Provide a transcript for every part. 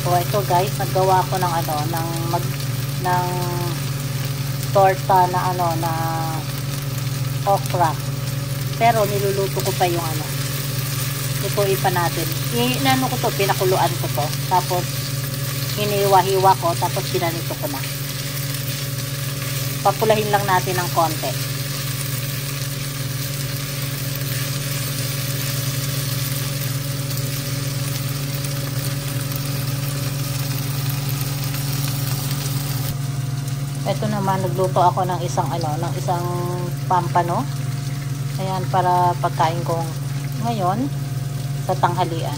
So ito guys, naggawa ko ng ng torta na na okra. Pero niluluto ko pa yung lutuin pa natin. Inano ko to, pinakuluan ko to. Tapos hiniwa-hiwa ko, tapos pinanito ko na. Papulahin lang natin ng konti. Ito naman, nagluto ako ng isang pampano. Ayan, para pagkain ko ngayon sa tanghalian.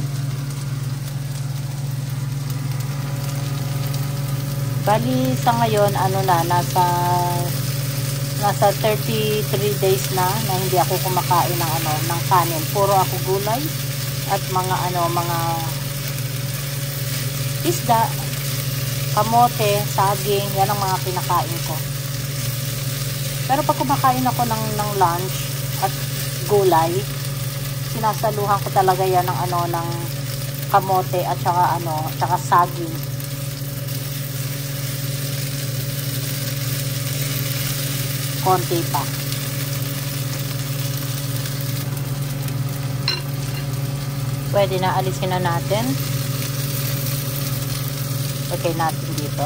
Bali sa ngayon nasa 33 days na hindi ako kumakain ng kanin. Puro ako gulay at mga isda, kamote, saging, yan ang mga kinakain ko. Pero pag kumakain ako ng lunch at gulay, sinasaluhan ko talaga yan ng kamote at saka saging. Konti pa. Pwede na, alisin na natin. Okay natin dito.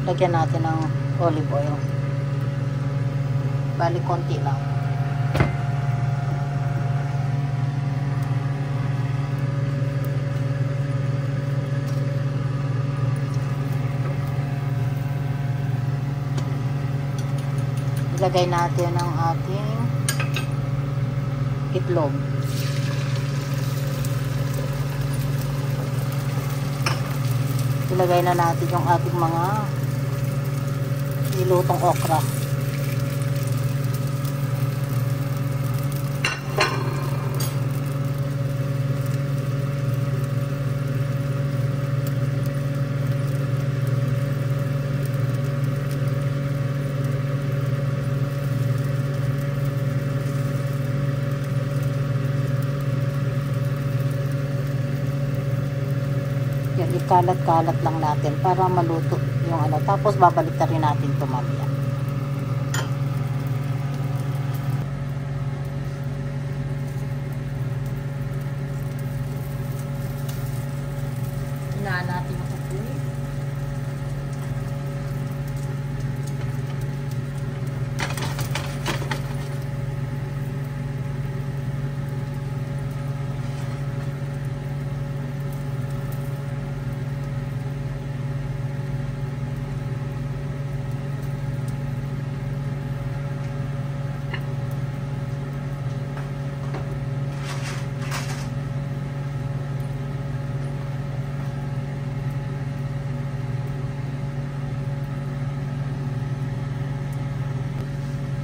Lagyan natin ng olive oil. Bali konti lang. Ilagay natin ang ating itlog. Ilagay na natin yung ating mga nilutong okra. Yan, ikalat-kalat lang natin para maluto yung tapos babalik na rin natin ito mamaya. Hinaan natin yung apoy.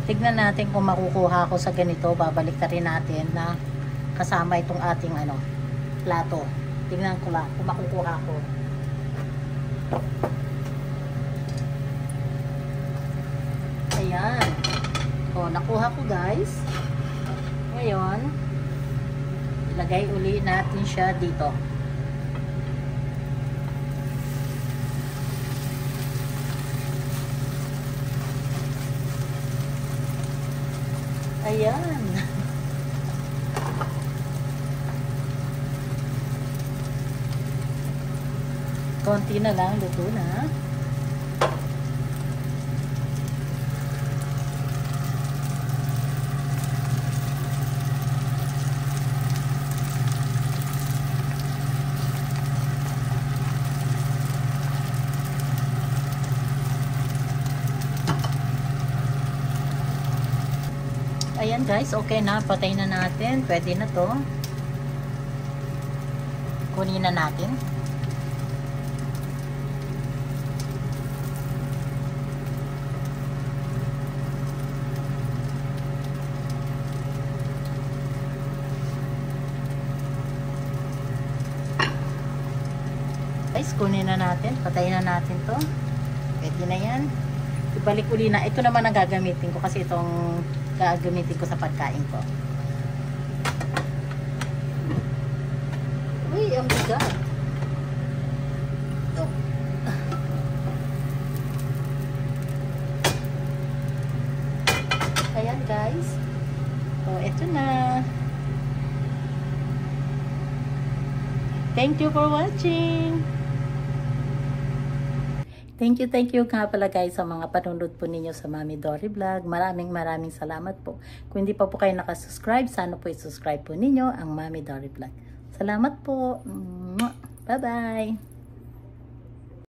Tignan natin kung makukuha ko sa ganito. Babalik na rin natin na kasama itong ating plato. Tignan ko lang kung makukuha ko. Ayan. O, nakuha ko guys. Ngayon, ilagay uli natin siya dito. Ayan. Konti na lang, luto na. Ayan Ayan guys, okay na. Patay na natin. Pwede na to. Kunin na natin. Guys, kunin na natin. Patayin na natin to. Pwede na yan. Ibalik uli na. Ito naman ang gagamitin ko kasi itong gagamitin ko sa pagkain ko. Uy, ang bigat. Ito. Ayan guys. So, ito na. Thank you for watching. Thank you nga pala guys sa mga panunod po ninyo sa Mami Dory Vlog. Maraming salamat po. Kung hindi pa po kayo nakasubscribe, sana po i-subscribe po ninyo ang Mami Dory Vlog. Salamat po. Bye-bye.